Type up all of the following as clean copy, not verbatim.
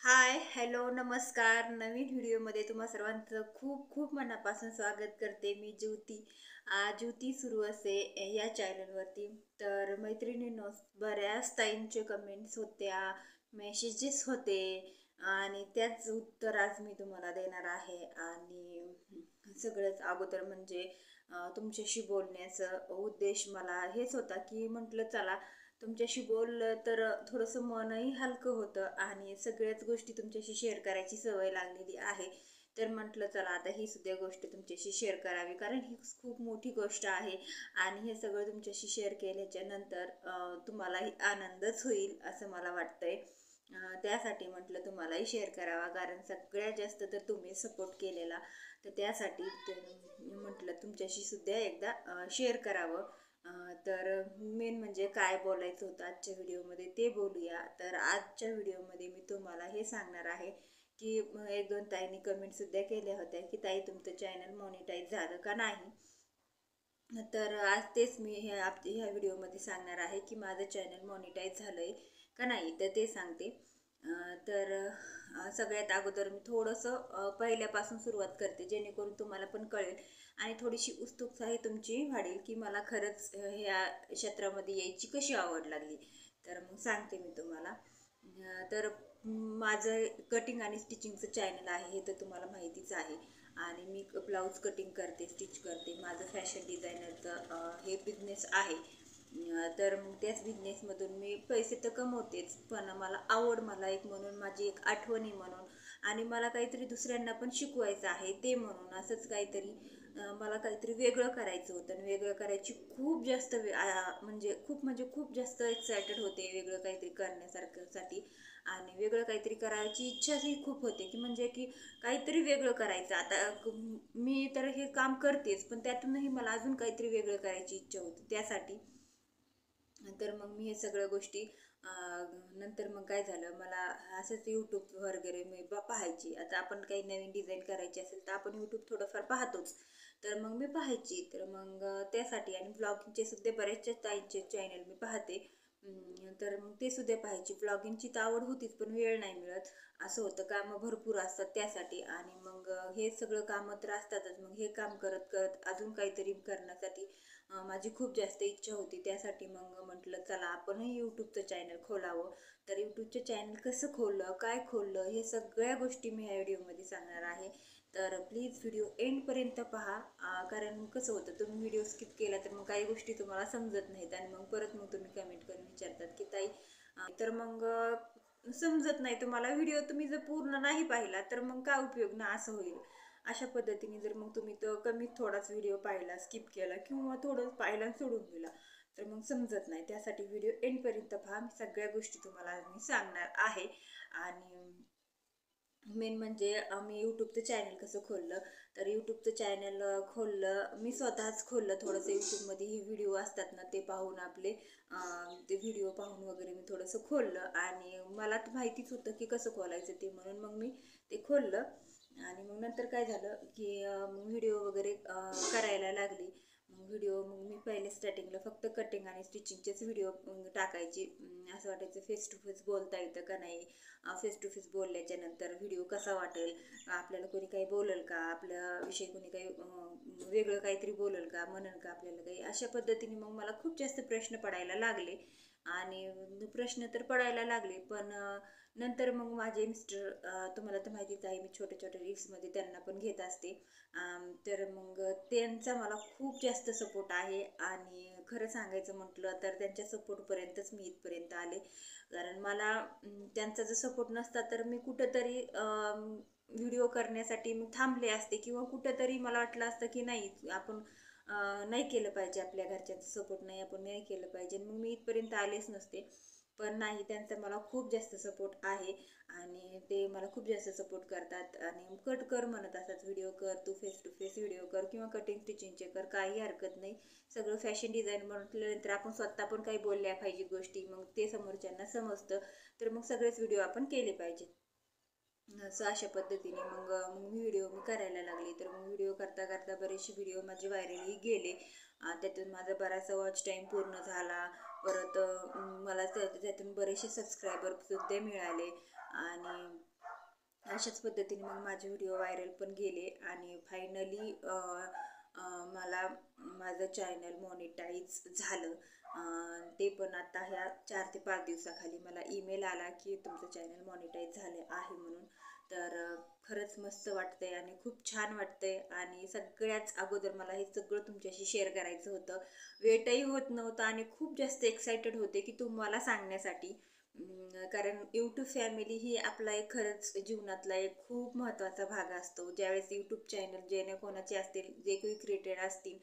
हाय, hello, नमस्कार. नवीन व्हिडिओमध्ये तुम्हा सर्वांचं खूप खूप मनापासून स्वागत करते. मी ज्योती. ज्योती सुरू असे या चॅनलवरती. तर मैत्रिणींनो, बऱ्याच ताईंचे कमेंट्स होत्या, मेसेजेस होते आणि त्याच उत्तर आज मी तुम्हाला देणार आहे. आणि सगळ्यात अगोदर म्हणजे तुमच्याशी बोलण्याचा उद्देश मला हेच होता की म्हटलं चला तुमच्याशी बोललं तर थोडंसं मनही हलकं होतं आणि सगळ्याच गोष्टी तुमच्याशी शेअर करायची सवय लागलेली आहे. तर म्हटलं चला आता ही सुद्धा गोष्ट तुमच्याशी शेअर करावी, कारण ही खूप मोठी गोष्ट आहे आणि हे सगळं तुमच्याशी शेअर केल्याच्या नंतर तुम्हालाही आनंदच होईल असं मला वाटतंय. त्यासाठी म्हटलं तुम्हालाही शेअर करावा, कारण सगळ्यात जास्त तर तुम्ही सपोर्ट केलेला. तर त्यासाठी म्हटलं तुमच्याशी सुद्धा एकदा शेअर करावं. तर मेन म्हणजे काय बोलायचं होतं आजच्या व्हिडिओमध्ये ते बोलूया. तर आजच्या व्हिडिओमध्ये मी तुम्हाला हे सांगणार आहे की एक दोन ताईंनी कमेंटसुद्धा केल्या होत्या की ताई तुमचं चॅनल मॉनिटाईज झालं का नाही. तर आज तेच मी ह्या व्हिडिओमध्ये सांगणार आहे की माझं चॅनल मॉनिटाईज झालं आहे का नाही, तर ते सांगते. तर सगळ्यात अगोदर मी थोडंसं पहिल्यापासून सुरुवात करते, जेणेकरून तुम्हाला पण कळेल आणि थोडीशी उत्सुकताही तुमची वाढेल की मला खरंच ह्या क्षेत्रामध्ये यायची कशी आवड लागली. तर मग सांगते मी तुम्हाला. तर माझं कटिंग आणि स्टिचिंगचं चॅनल आहे हे तर तुम्हाला माहितीच आहे. आणि मी ब्लाऊज कटिंग करते, स्टिच करते. माझं फॅशन डिझायनरचं हे बिझनेस आहे. तर मग त्याच बिझनेसमधून मी पैसे तर कमवतेच, पण मला एक म्हणून, माझी एक आठवणी म्हणून आणि मला काहीतरी दुसऱ्यांना पण शिकवायचं आहे ते म्हणून असंच काहीतरी मला काहीतरी वेगळं करायचं होतं आणि वेगळं करायची खूप जास्त खूप जास्त एक्सायटेड होते वेगळं काहीतरी करण्यासारख्यासाठी. आणि वेगळं काहीतरी करायची इच्छाही खूप होते की म्हणजे की काहीतरी वेगळं करायचं. आता मी तर हे काम करतेच, पण त्यातूनही मला अजून काहीतरी वेगळं करायची इच्छा होती. त्यासाठी तर मग मी हे सगळ्या गोष्टी नंतर मग काय झालं, मला असंच यूट्यूब वगैरे मी पाहायची. आता आपण काही नवीन डिझाईन करायची असेल तर आपण यूट्यूब थोडंफार पाहतोच. तर मग मी पाहायची. तर मग त्यासाठी आणि ब्लॉगिंगचे सुद्धा बरेचसे ताईंचे चॅनल मी पाहते. तर मग ते सुद्धा पाहायची. ब्लॉगिंगची तर आवड होतीच, पण वेळ नाही मिळत. असं होतं, कामं भरपूर असतात त्यासाठी. आणि मग हे सगळं कामं तर असतातच. मग हे काम करत करत अजून काहीतरी करण्यासाठी माझी खूप जास्त इच्छा होती. त्यासाठी मग म्हटलं चला आपणही यूट्यूबचं चॅनल खोलावं. तर यूट्यूबचं चॅनल कसं खोललं, काय खोललं, हे सगळ्या गोष्टी मी ह्या व्हिडिओमध्ये सांगणार आहे. तर प्लीज व्हिडिओ एंडपर्यंत पहा. कारण कसं होतं, तुम्ही व्हिडिओ स्किप केला तर मग काही गोष्टी तुम्हाला समजत नाहीत आणि मग परत मग तुम्ही कमेंट करून विचारतात की ताई तर मग समजत नाही तुम्हाला व्हिडिओ, तुम्ही जर पूर्ण नाही पाहिला तर मग काय उपयोग ना, असं होईल. अशा पद्धतीने जर मग तुम्ही तर कमी थोडाच व्हिडिओ पाहिला, स्किप केला किंवा थोडं पाहिला आणि सोडून दिला तर मग समजत नाही. त्यासाठी व्हिडिओ एंडपर्यंत पहा. मी सगळ्या गोष्टी तुम्हाला मी सांगणार आहे. आणि मेन म्हणजे मी यूट्यूबचं चॅनल कसं खोललं. तर यूट्यूबचं चॅनल खोललं मी स्वतःच खोललं. थोडंसं यूट्यूबमध्ये हे व्हिडिओ असतात ना, ते पाहून आपले ते व्हिडिओ पाहून वगैरे मी थोडंसं खोललं आणि मला तर माहितीच होतं की कसं खोलायचं ते, म्हणून मग मी ते खोललं. आणि मग नंतर काय झालं की व्हिडिओ वगैरे करायला लागली. मग मी पहिले स्टार्टिंगला फक्त कटिंग आणि स्टिचिंगचेच व्हिडिओ टाकायची. असं वाटायचं फेस टू फेस बोलता येतं का नाही, फेस टू फेस बोलल्याच्या नंतर व्हिडिओ कसा वाटेल, आपल्याला कोणी काही बोलेल का, आपल्याविषयी कोणी काही वेगळं काहीतरी बोलेल का, म्हणेल का आपल्याला काही, अशा पद्धतीने मग मला खूप जास्त प्रश्न पडायला लागले. आणि प्रश्न तर पडायला लागले, पण नंतर मग माझे मिस्टर, तुम्हाला तर माहितीच आहे मी छोट्या छोट्या रील्समध्ये त्यांना पण घेत असते. तर मग त्यांचा मला खूप जास्त सपोर्ट आहे. आणि खरं सांगायचं म्हटलं तर त्यांच्या सपोर्टपर्यंतच मी इथपर्यंत आले. कारण मला त्यांचा जर सपोर्ट नसता तर मी कुठंतरी व्हिडिओ करण्यासाठी मी थांबले असते किंवा कुठंतरी मला वाटलं असतं की नाही आपण नाही केलं पाहिजे, आपल्या घरच्यांचा सपोर्ट नाही, आपण नाही केलं पाहिजे, मग मी इथपर्यंत आलेच नसते. पण नाही, त्यांचा मला खूप जास्त सपोर्ट आहे आणि ते मला खूप जास्त सपोर्ट करतात आणि कट कर म्हणत असतात, व्हिडिओ कर तू, फेस टू फेस व्हिडिओ कर किंवा कटिंग स्टिचिंगचे कर, काही हरकत नाही. सगळं फॅशन डिझाईन म्हटल्यानंतर आपण स्वतः पण काही बोलल्या पाहिजे गोष्टी, मग ते समोरच्यांना समजतं. तर मग सगळेच व्हिडिओ आपण केले पाहिजे. असं अशा पद्धतीने मग मग व्हिडिओ मी करायला लागली. तर मग व्हिडिओ करता करता बरेचसे व्हिडिओ माझे व्हायरलही गेले. त्यातून माझा बराचसा वॉच टाईम पूर्ण झाला. परत मला त्यातून बरेचसे सबस्क्रायबर सुद्धा मिळाले. आणि अशाच पद्धतीने मग माझे व्हिडिओ व्हायरल पण गेले आणि फायनली मला माझं चॅनल मॉनिटाईज झालं. ते पण आता ह्या 4 ते 5 दिवसाखाली मला ईमेल आला की तुमचं चॅनल मॉनिटाईज झाले आहे म्हणून. तर खरंच मस्त वाटतंय आणि खूप छान वाटतंय आणि सगळ्याच अगोदर मला हे सगळं तुमच्याशी शेअर करायचं होतं. वेटही होत नव्हतं आणि खूप जास्त एक्सायटेड होते की तुम्हाला सांगण्यासाठी. कारण यूट्यूब फॅमिली ही आपला एक खरंच जीवनातला एक खूप महत्त्वाचा भाग असतो. ज्यावेळेस यूट्यूब चॅनल जेणे कोणाचे असतील, जे काही क्रिएटेड असतील,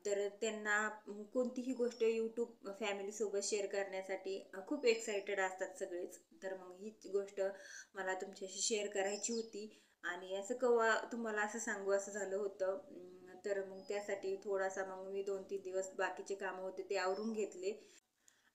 तर त्यांना कोणतीही गोष्ट यूट्यूब फॅमिलीसोबत शेअर करण्यासाठी खूप एक्सायटेड असतात सगळेच. तर मग हीच गोष्ट मला तुमच्याशी शेअर करायची होती आणि असं केव्हा तुम्हाला असं सांगू असं झालं होतं. तर मग त्यासाठी थोडासा मग मी 2-3 दिवस बाकीचे कामं होते ते आवरून घेतले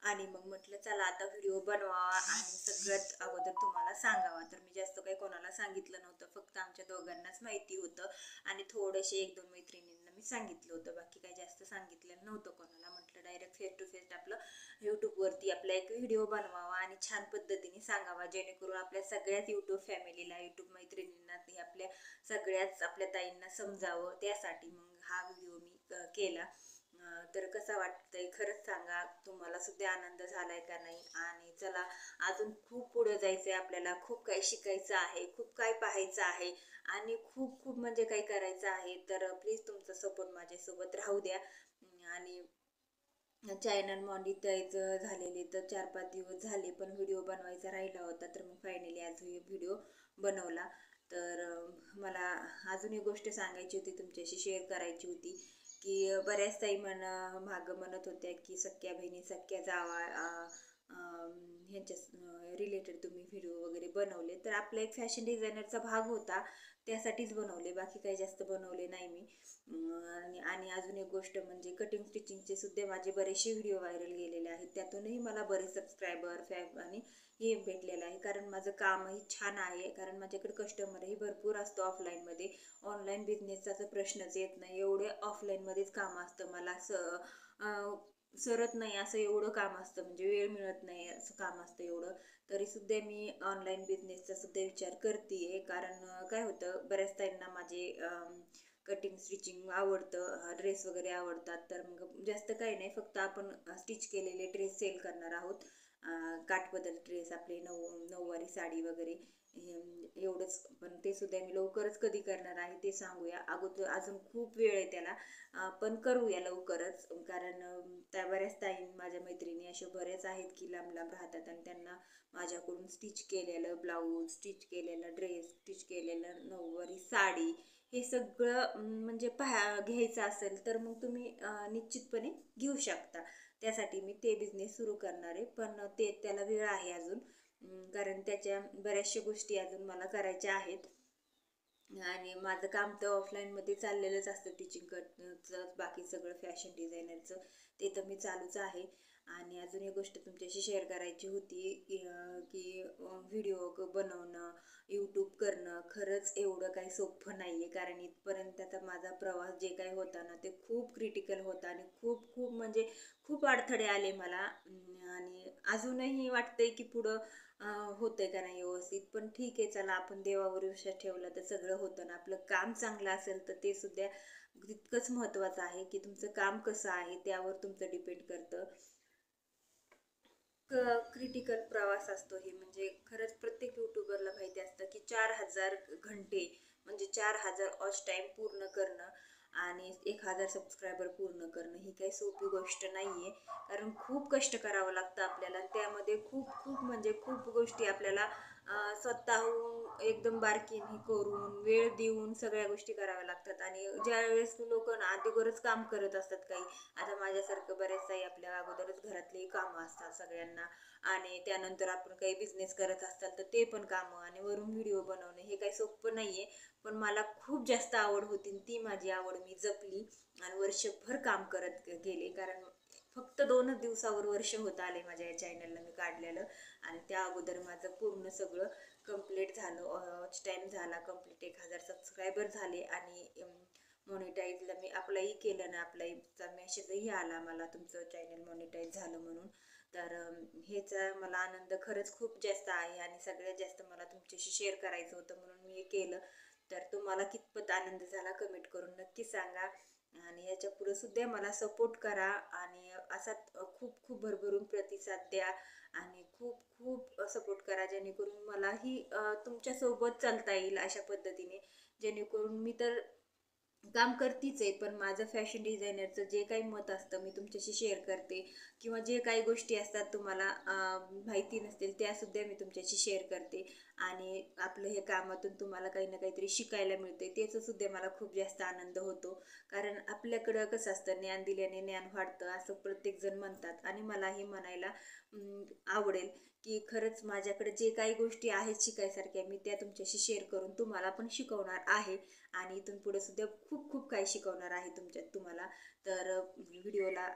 आणि मग म्हटलं चला आता व्हिडिओ बनवावा आणि सगळ्यात अगोदर तुम्हाला सांगावा. तर मी जास्त काही कोणाला सांगितलं नव्हतं, फक्त आमच्या दोघांनाच माहिती होतं आणि थोडेसे 1-2 मैत्रिणींना मी सांगितलं होतं. बाकी काही जास्त सांगितलं नव्हतं कोणाला. म्हटलं डायरेक्ट फेस टू फेस आपलं यूट्यूबवरती आपला एक व्हिडिओ बनवावा आणि छान पद्धतीने सांगावा, जेणेकरून आपल्या सगळ्याच यूट्यूब फॅमिलीला, यूट्यूब मैत्रिणींना, आपल्या सगळ्याच आपल्या ताईंना समजावं. त्यासाठी मग हा व्हिडिओ मी केला. तर कसं वाटतंय खरंच सांगा, तुम्हाला सुद्धा आनंद झालाय का नाही? आणि चला अजून खूप पुढे जायचंय आपल्याला, खूप काही शिकायचं आहे, खूप काही पाहायचं आहे आणि खूप खूप म्हणजे काही करायचं आहे. तर प्लीज तुमचा सपोर्ट माझ्यासोबत राहू द्या. आणि चॅनल मॉनिटाईज झालेले तर 4-5 दिवस झाले, पण व्हिडिओ बनवायचा राहिला होता. तर मग फायनली आज व्हिडिओ बनवला. तर मला अजून एक गोष्ट सांगायची होती, तुमच्याशी शेअर करायची होती की बऱ्याच ताई मागं म्हणत होत्या की सख्या बहिणी, सख्या जावा ह्यांच्या रिलेटेड तुम्ही व्हिडिओ वगैरे बनवले. तर आपला एक फॅशन डिझायनरचा भाग होता, त्यासाठीच बनवले, बाकी काही जास्त बनवले नाही मी. आणि अजून एक गोष्ट म्हणजे कटिंग स्टिचिंगचे सुद्धा माझे बरेचसे व्हिडिओ व्हायरल गेलेले आहेत. त्यातूनही मला बरेच सबस्क्रायबर आणि हे भेटलेलं आहे, कारण माझं कामही छान आहे. कारण माझ्याकडे कस्टमरही भरपूर असतो ऑफलाईनमध्ये. ऑनलाईन बिझनेसचा तर प्रश्नच येत नाही, एवढे ऑफलाईनमध्येच काम असतं मला. सरत नाही असं एवढं काम असतं, म्हणजे वेळ मिळत नाही असं काम असतं एवढं. तरीसुद्धा मी ऑनलाईन बिझनेसचा सुद्धा विचार करते. कारण काय होतं, बऱ्याच ताईंना माझे कटिंग स्टिचिंग आवडतं, ड्रेस वगैरे आवडतात. तर मग जास्त काही नाही, फक्त आपण स्टिच केलेले ड्रेस सेल करणार आहोत. काठपदर ड्रेस, आपले नऊवारी साडी वगैरे एवढंच. पण ते सुद्धा मी लवकरच कधी करणार आहे ते सांगूया, अगोदर अजून खूप वेळ आहे त्याला. पण करूया लवकरच. कारण त्या बऱ्याच ताई माझ्या मैत्रिणी अशा बऱ्याच आहेत की लांब लांब राहतात आणि त्यांना माझ्याकडून स्टिच केलेलं ब्लाऊज, स्टिच केलेलं ड्रेस, स्टिच केलेलं नऊवारी साडी हे सगळं म्हणजे घ्यायचं असेल तर मग तुम्ही निश्चितपणे घेऊ शकता. त्यासाठी मी ते बिझनेस सुरू करणार आहे, पण त्याला वेळ आहे अजून. कारण त्याच्या बऱ्याचशा गोष्टी अजून मला करायच्या आहेत. आणि माझं काम तर ऑफलाईनमध्ये चाललेलंच असतं, टीचिंग करचं, बाकी सगळं फॅशन डिझायनरचं ते तर मी चालूच आहे. आणि अजून एक गोष्ट तुमच्याशी शेअर करायची होती की व्हिडिओ बनवणं, यूट्यूब करणं खरंच एवढं काही सोपं नाही आहे. कारण इथपर्यंत आता माझा प्रवास जे काही होता ना, ते खूप क्रिटिकल होता आणि खूप खूप म्हणजे खूप अडथळे आले मला. आणि अजूनही वाटतंय की पुढं होतंय का नाही व्यवस्थित. पण ठीक आहे, चला आपण देवावर विश्वास ठेवला तर सगळं होतं ना. आपलं काम चांगलं असेल तर ते सुद्धा तितकंच महत्त्वाचं आहे की तुमचं काम कसं आहे त्यावर तुमचं डिपेंड करतं. क्रिटिकल प्रवास असतो हे, म्हणजे खरंच प्रत्येक युट्यूबरला माहिती असतं की 4000 घंटे म्हणजे 4000 वॉच टाईम पूर्ण करणं आणि 1000 सबस्क्रायबर पूर्ण करणं ही काही सोपी गोष्ट नाही आहे. कारण खूप कष्ट करावं लागतं आपल्याला, त्यामध्ये खूप खूप म्हणजे खूप गोष्टी आपल्याला स्वतःहून एकदम बारकाईने करून वेळ देऊन सगळ्या गोष्टी कराव्या लागतात. आणि ज्यावेळेस लोक ना अगोदरच काम करत असतात काही, आता माझ्यासारखं बरेच काही आपल्या अगोदरच घरातली कामं असतात सगळ्यांना, आणि त्यानंतर आपण काही बिझनेस करत असतात तर ते पण कामं, आणि वरून व्हिडिओ बनवणे हे काही सोपं नाही आहे. पण मला खूप जास्त आवड होती, ती माझी आवड मी जपली आणि वर्षभर काम करत गेले. कारण फक्त 2च दिवसावर वर्ष होत आले माझ्या या चॅनलला मी काढलेलं. आणि त्या अगोदर माझं पूर्ण सगळं कंप्लीट झालं, वॉच टाईम झाला कंप्लीट, 1000 सबस्क्रायबर झाले आणि मॉनिटाईजला मी अप्लायही केलं ना, अप्लायचा मेसेजही आला मला तुमचं चॅनल मॉनिटाईज झालं म्हणून. तर हेच मला आनंद खरंच खूप जास्त आहे आणि सगळ्यात जास्त मला तुमच्याशी शेअर करायचं होतं म्हणून मी हे केलं. तर तुम्हाला कितपत आनंद झाला कमेंट करून नक्की सांगा आणि याच्या पुढे सुद्धा मला सपोर्ट करा आणि असा खूप खूप भरभरून प्रतिसाद द्या आणि खूप खूप सपोर्ट करा जेणेकरून मलाही तुमच्यासोबत चालता येईल अशा पद्धतीने. जेणेकरून मी तर काम करतीच आहे, पण माझं फॅशन डिझायनरचं जे काही मत असतं मी तुमच्याशी शेअर करते किंवा जे काही गोष्टी असतात तुम्हाला माहिती नसतील त्यासुद्धा मी तुमच्याशी शेअर करते आणि आपलं हे कामातून तुम्हाला काही ना काहीतरी शिकायला मिळते त्याचं सुद्धा मला खूप जास्त आनंद होतो. कारण आपल्याकडं कसं असतं ज्ञान दिल्याने ज्ञान वाढतं असं प्रत्येकजण म्हणतात आणि मलाही म्हणायला आवडेल की खरंच माझ्याकडे जे काही गोष्टी आहेत शिकायसारख्या मी त्या तुमच्याशी शेअर करून तुम्हाला पण शिकवणार आहे आणि इथून पुढे सुद्धा खूप खूप काही शिकवणार आहे तुम्हाला. तर व्हिडिओला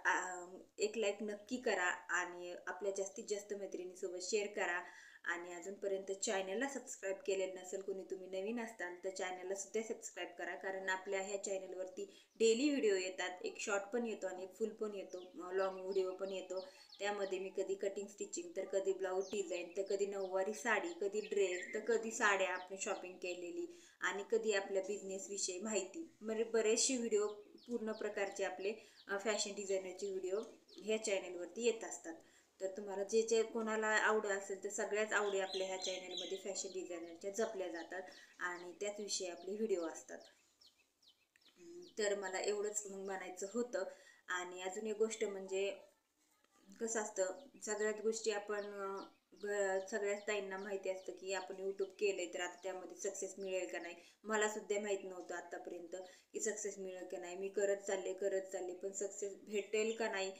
एक लाईक नक्की करा आणि आपल्या जास्तीत जास्त मैत्रिणीसोबत शेअर करा आणि अजूनपर्यंत चॅनलला सबस्क्राईब केलेलं नसेल कोणी तुम्ही नवीन असताल तर चॅनलला सुद्धा सबस्क्राईब करा. कारण आपल्या ह्या चॅनलवरती डेली व्हिडिओ येतात, एक शॉर्ट पण येतो आणि एक फुल पण येतो, लॉंग व्हिडिओ पण येतो. त्यामध्ये मी कधी कटिंग स्टिचिंग तर कधी ब्लाऊज डिझाईन तर कधी नऊवारी साडी, कधी ड्रेस तर कधी साड्या आपण शॉपिंग केलेली आणि कधी आपल्या बिझनेसविषयी माहिती म्हणजे बरेचसे व्हिडिओ पूर्ण प्रकारचे आपले फॅशन डिझायनरचे व्हिडिओ ह्या चॅनलवरती येत असतात. तर तुम्हाला जे जे कोणाला आवड असेल तर सगळ्याच आवडी आपल्या ह्या चॅनलमध्ये फॅशन डिझायनरच्या जपल्या जातात आणि त्याच विषयी आपले व्हिडिओ असतात. तर मला एवढंच म्हणायचं होतं. आणि अजून एक गोष्ट म्हणजे कसं असतं सगळ्याच गोष्टी आपण सगळ्याच ताईंना माहिती असतं की आपण यूट्यूब केलंय तर आता त्यामध्ये सक्सेस मिळेल का नाही. मला सुद्धा माहीत नव्हतं आतापर्यंत की सक्सेस मिळेल का नाही. मी करत चालले पण सक्सेस भेटेल का नाही.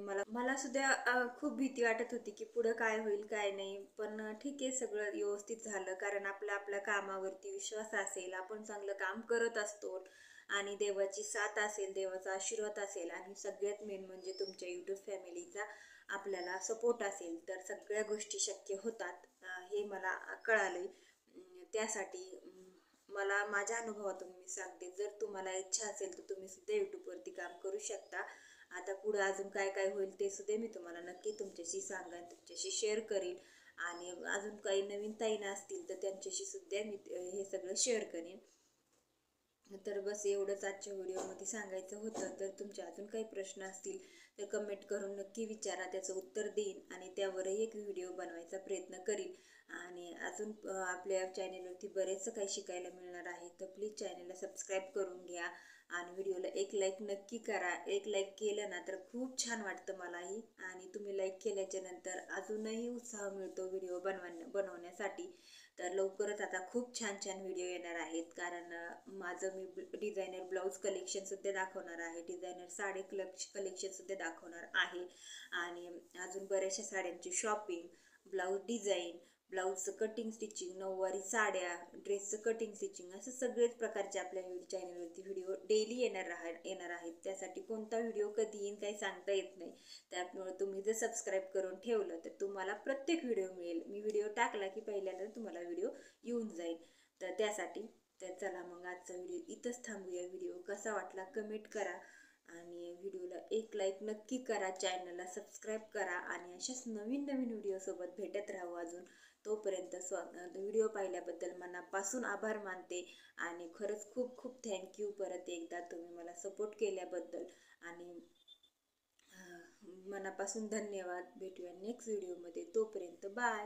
मला मला सुद्धा खूप भीती वाटत होती की पुढं काय होईल काय नाही. पण ठीक आहे सगळं व्यवस्थित झालं कारण आपल्या कामावरती विश्वास असेल, आपण चांगलं काम करत असतो आणि देवाची साथ असेल, देवाचा आशीर्वाद असेल आणि सगळ्यात मेन म्हणजे तुमच्या यूट्यूब फॅमिलीचा आपल्याला सपोर्ट असेल तर सगळ्या गोष्टी शक्य होतात. हे मला कळालं. त्यासाठी मला माझ्या अनुभवातून मी सांगते जर तुम्हाला इच्छा असेल तर तुम्ही सुद्धा यूट्यूबवरती काम करू शकता. आता पुढं अजून काय काय होईल ते सुद्धा मी तुम्हाला नक्की तुमच्याशी सांगेन, तुमच्याशी शेअर करीन आणि अजून काही नवीन ताईना असतील तर त्यांच्याशी सुद्धा मी हे सगळं शेअर करेन. तर बस एवढंच आजच्या व्हिडिओमध्ये सांगायचं होतं. तर तुमचे अजून काही प्रश्न असतील तर कमेंट करून नक्की विचारा, त्याचं उत्तर देईन आणि त्यावरही एक व्हिडिओ बनवायचा प्रयत्न करीन. आणि अजून आपल्या चॅनेलवरती बरेचसं काही शिकायला मिळणार आहे तर प्लीज चॅनलला सबस्क्राईब करून घ्या आणि व्हिडिओला एक लाईक नक्की करा. एक लाईक केलं ना तर खूप छान वाटतं मलाही आणि तुम्ही लाईक केल्याच्या नंतर अजूनही उत्साह मिळतो व्हिडिओ बनवण्यासाठी. तर लवकरच आता खूप छान छान व्हिडिओ येणार आहेत कारण माझं मी डिझायनर ब्लाऊज कलेक्शनसुद्धा दाखवणार आहे, डिझायनर साडी कलेक्शनसुद्धा दाखवणार आहे आणि अजून बऱ्याचशा साड्यांची शॉपिंग, ब्लाऊज डिझाईन, ब्लाऊजचं कटिंग स्टिचिंग, नऊवारी साड्या, ड्रेसचं कटिंग स्टिचिंग असं सगळेच प्रकारचे आपल्या चॅनलवरती व्हिडिओ डेली येणार आहेत. त्यासाठी कोणता व्हिडिओ कधी येईन काही सांगता येत नाही. त्यामुळे तुम्ही जर सबस्क्राईब करून ठेवलं तर तुम्हाला प्रत्येक व्हिडिओ मिळेल. मी व्हिडिओ टाकला की पहिल्यांदा तुम्हाला व्हिडिओ येऊन जाईल. तर त्यासाठी तर चला मग आजचा व्हिडिओ इथंच थांबूया. व्हिडिओ कसा वाटला कमेंट करा आणि व्हिडिओला एक लाईक नक्की करा, चॅनलला सबस्क्राईब करा आणि अशाच नवीन नवीन व्हिडिओसोबत भेटत राहू अजून. तोपर्यंत व्हिडिओ पाहिल्याबद्दल मनापासून आभार मानते आणि खरंच खूप खूप थँक्यू परत एकदा तुम्ही मला सपोर्ट केल्याबद्दल आणि मनापासून धन्यवाद. भेटूया नेक्स्ट व्हिडिओमध्ये. तोपर्यंत बाय.